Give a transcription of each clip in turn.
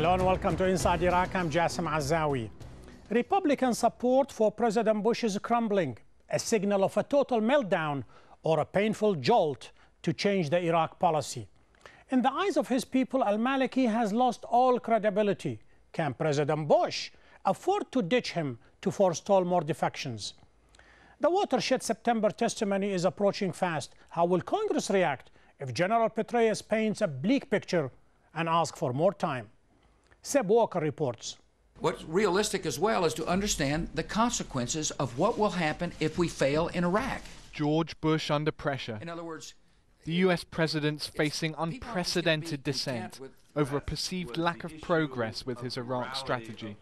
Hello and welcome to Inside Iraq. I'm Jassim Azzawi. Republican support for President Bush is crumbling, a signal of a total meltdown or a painful jolt to change the Iraq policy. In the eyes of his people, al-Maliki has lost all credibility. Can President Bush afford to ditch him to forestall more defections? The watershed September testimony is approaching fast. How will Congress react if General Petraeus paints a bleak picture and asks for more time? Seb Walker reports. What's realistic as well is to understand the consequences of what will happen if we fail in Iraq. George Bush under pressure. In other words, the US president's facing unprecedented dissent over a perceived lack of progress with his Iraq strategy.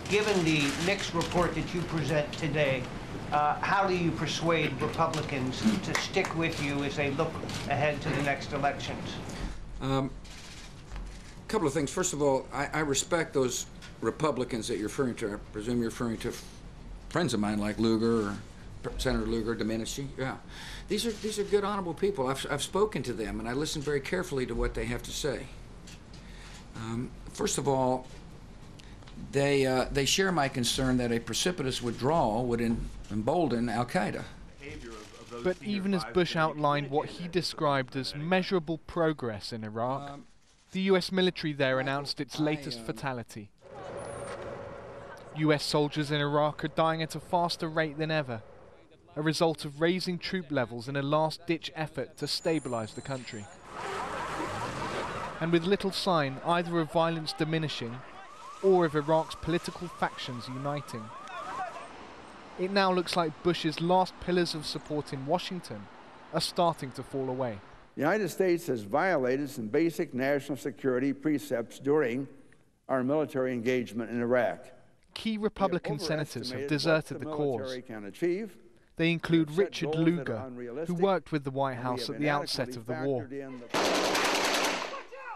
Given the mixed report that you present today, how do you persuade Republicans to stick with you as they look ahead to the next elections? A couple of things. First of all, I respect those Republicans that you're referring to. I presume you're referring to friends of mine like Lugar or Senator Lugar, Domenici. Yeah, these are good, honorable people. I've spoken to them and I listen very carefully to what they have to say. First of all, they share my concern that a precipitous withdrawal would embolden al-Qaeda. But even as Bush outlined what he described as measurable progress in Iraq, the US military there announced its latest fatality. US soldiers in Iraq are dying at a faster rate than ever, a result of raising troop levels in a last-ditch effort to stabilize the country. And with little sign either of violence diminishing or of Iraq's political factions uniting. It now looks like Bush's last pillars of support in Washington are starting to fall away. The United States has violated some basic national security precepts during our military engagement in Iraq. Key Republican senators have deserted the cause. They include Richard Lugar, who worked with the White House at the outset of the war.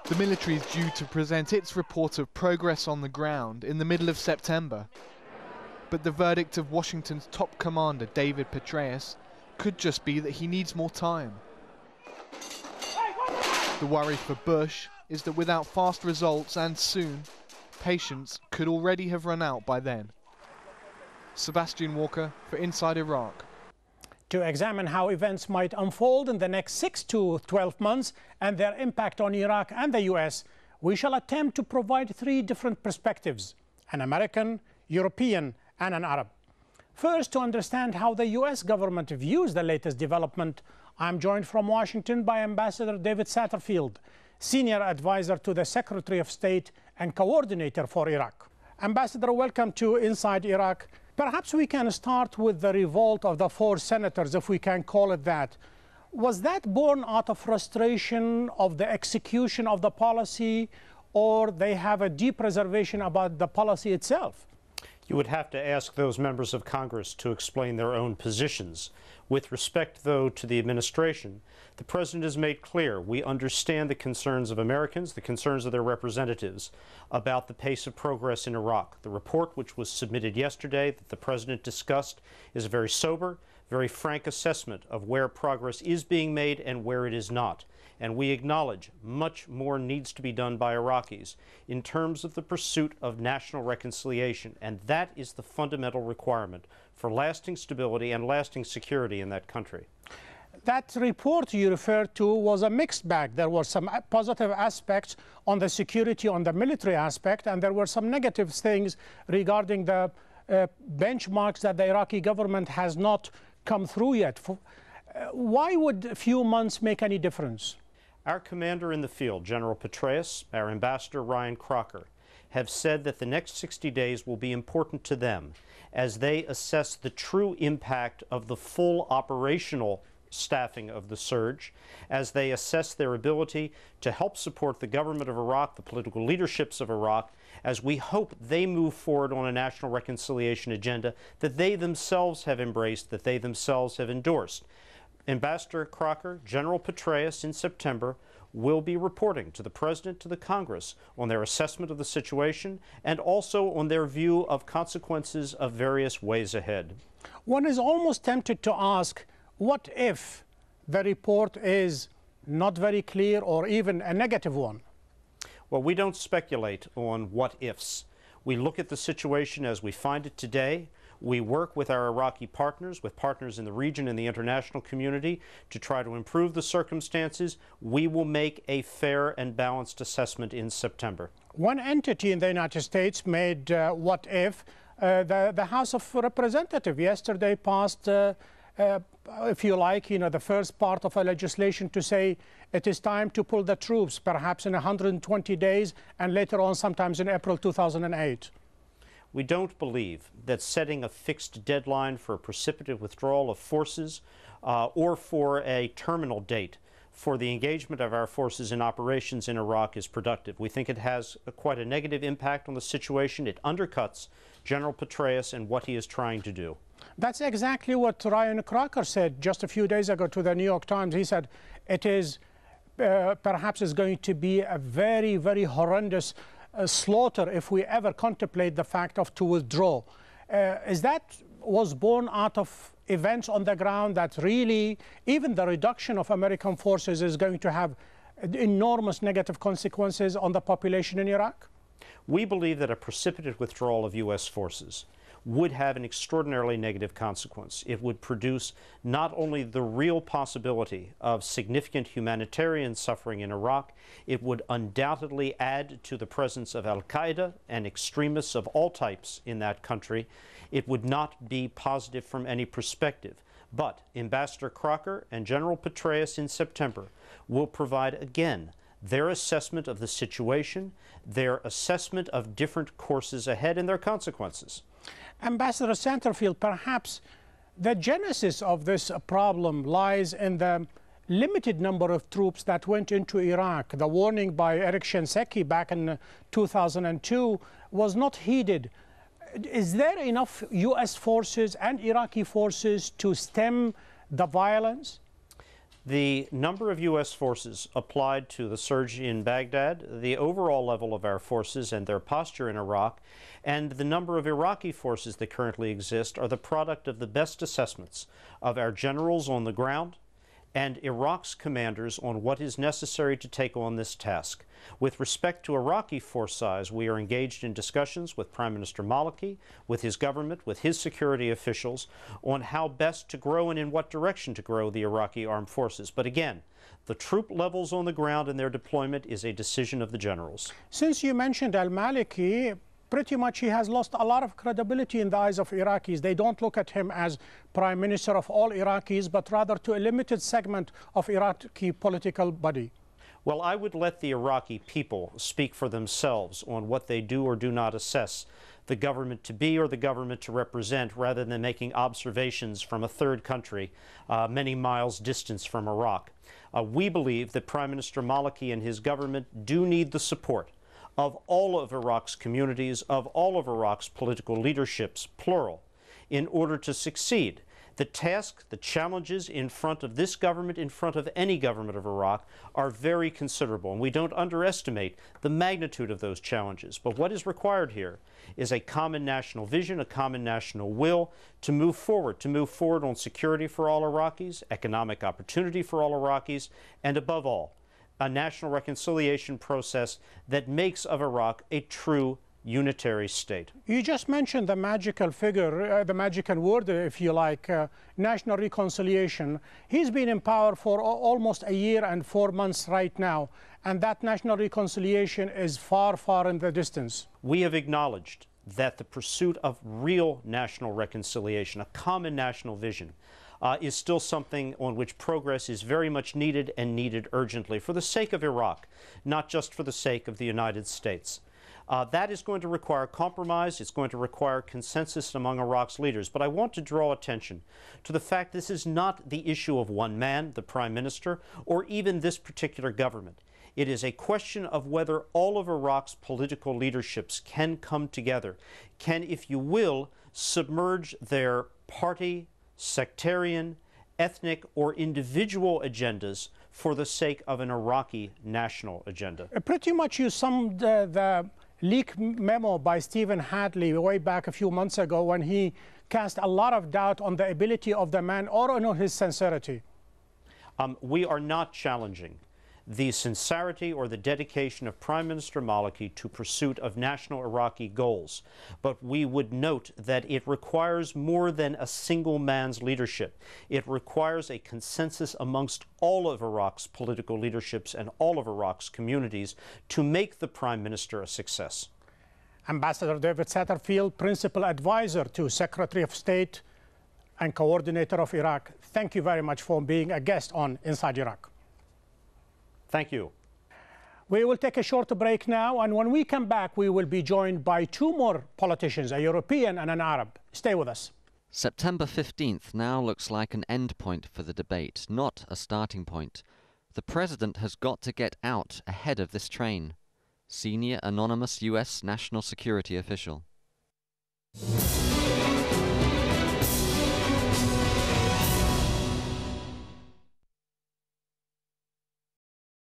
The military is due to present its report of progress on the ground in the middle of September. But the verdict of Washington's top commander, David Petraeus, could just be that he needs more time. The worry for Bush is that without fast results and soon, patience could already have run out by then. Sebastian Walker for Inside Iraq. To examine how events might unfold in the next 6 to 12 months and their impact on Iraq and the US, we shall attempt to provide 3 different perspectives: an American, European, and an Arab. First, to understand how the US government views the latest development, I'm joined from Washington by Ambassador David Satterfield, Senior Advisor to the Secretary of State and Coordinator for Iraq. Ambassador, welcome to Inside Iraq. Perhaps we can start with the revolt of the 4 senators, if we can call it that. Was that born out of frustration of the execution of the policy, or they have a deep reservation about the policy itself? You would have to ask those members of Congress to explain their own positions. With respect, though, to the administration, the President has made clear we understand the concerns of Americans, the concerns of their representatives about the pace of progress in Iraq. The report, which was submitted yesterday that the President discussed, is a very sober, very frank assessment of where progress is being made and where it is not. And we acknowledge much more needs to be done by Iraqis in terms of the pursuit of national reconciliation, and that is the fundamental requirement for lasting stability and lasting security in that country. That report you referred to was a mixed bag. There were some positive aspects on the security, on the military aspect, and there were some negative things regarding the benchmarks that the Iraqi government has not come through yet. Why would a few months make any difference? Our commander in the field, General Petraeus, our ambassador Ryan Crocker, have said that the next 60 days will be important to them as they assess the true impact of the full operational staffing of the surge, as they assess their ability to help support the government of Iraq, the political leaderships of Iraq, as we hope they move forward on a national reconciliation agenda that they themselves have embraced, that they themselves have endorsed. Ambassador Crocker, General Petraeus in September will be reporting to the President, to the Congress, on their assessment of the situation and also on their view of consequences of various ways ahead. One is almost tempted to ask, what if the report is not very clear or even a negative one? Well, we don't speculate on what ifs. We look at the situation as we find it today. We work with our Iraqi partners, with partners in the region and the international community to try to improve the circumstances. We will make a fair and balanced assessment in September. One entity in the United States made what if. The House of Representatives yesterday passed, if you like, the first part of a legislation to say it is time to pull the troops, perhaps in 120 days, and later on sometimes in April 2008. We don't believe that setting a fixed deadline for a precipitated withdrawal of forces or for a terminal date for the engagement of our forces in operations in Iraq is productive. We think it has quite a negative impact on the situation. It undercuts General Petraeus and what he is trying to do. That's exactly what Ryan Crocker said just a few days ago to the New York Times. He said it is perhaps is going to be a very, very horrendous slaughter if we ever contemplate the fact of to withdraw. Is that was born out of events on the ground that really even the reduction of American forces is going to have enormous negative consequences on the population in Iraq? We believe that a precipitated withdrawal of U.S. forces would have an extraordinarily negative consequence. It would produce not only the real possibility of significant humanitarian suffering in Iraq, it would undoubtedly add to the presence of al-Qaeda and extremists of all types in that country. It would not be positive from any perspective. But Ambassador Crocker and General Petraeus in September will provide again their assessment of the situation, their assessment of different courses ahead and their consequences. Ambassador Satterfield, perhaps the genesis of this problem lies in the limited number of troops that went into Iraq. The warning by Eric Shinseki back in 2002 was not heeded. Is there enough U.S. forces and Iraqi forces to stem the violence? The number of U.S. forces applied to the surge in Baghdad, the overall level of our forces and their posture in Iraq, and the number of Iraqi forces that currently exist are the product of the best assessments of our generals on the ground and Iraq's commanders on what is necessary to take on this task. With respect to Iraqi force size, we are engaged in discussions with Prime Minister Maliki, with his government, with his security officials, on how best to grow and in what direction to grow the Iraqi armed forces. But again, the troop levels on the ground and their deployment is a decision of the generals. Since you mentioned al-Maliki, pretty much he has lost a lot of credibility in the eyes of Iraqis. They don't look at him as Prime Minister of all Iraqis, but rather to a limited segment of Iraqi political body. Well, I would let the Iraqi people speak for themselves on what they do or do not assess the government to be or the government to represent, rather than making observations from a third country many miles distance from Iraq. We believe that Prime Minister Maliki and his government do need the support of all of Iraq's communities, of all of Iraq's political leaderships, plural, in order to succeed. The task, the challenges in front of this government, in front of any government of Iraq, are very considerable, and we don't underestimate the magnitude of those challenges. But what is required here is a common national vision, a common national will to move forward on security for all Iraqis, economic opportunity for all Iraqis, and above all, a national reconciliation process that makes of Iraq a true unitary state. You just mentioned the magical figure, the magical word, if you like, national reconciliation. He's been in power for almost a year and 4 months right now, and that national reconciliation is far, far in the distance. We have acknowledged that the pursuit of real national reconciliation, a common national vision, is still something on which progress is very much needed and needed urgently for the sake of Iraq, not just for the sake of the United States. That is going to require compromise. It's going to require consensus among Iraq's leaders. But I want to draw attention to the fact this is not the issue of one man, the Prime Minister, or even this particular government. It is a question of whether all of Iraq's political leaderships can come together, can, if you will, submerge their party, sectarian, ethnic, or individual agendas for the sake of an Iraqi national agenda. Pretty much you summed the leak memo by Stephen Hadley way back a few months ago when he cast a lot of doubt on the ability of the man or on his sincerity. We are not challenging the sincerity or the dedication of Prime Minister Maliki to pursuit of national Iraqi goals. But we would note that it requires more than a single man's leadership. It requires a consensus amongst all of Iraq's political leaderships and all of Iraq's communities to make the Prime Minister a success. Ambassador David Satterfield, Principal Advisor to Secretary of State and Coordinator of Iraq, thank you very much for being a guest on Inside Iraq. Thank you. We will take a short break now, and when we come back, we will be joined by two more politicians, a European and an Arab. Stay with us. September 15th now looks like an end point for the debate, not a starting point. The president has got to get out ahead of this train. Senior anonymous U.S. national security official.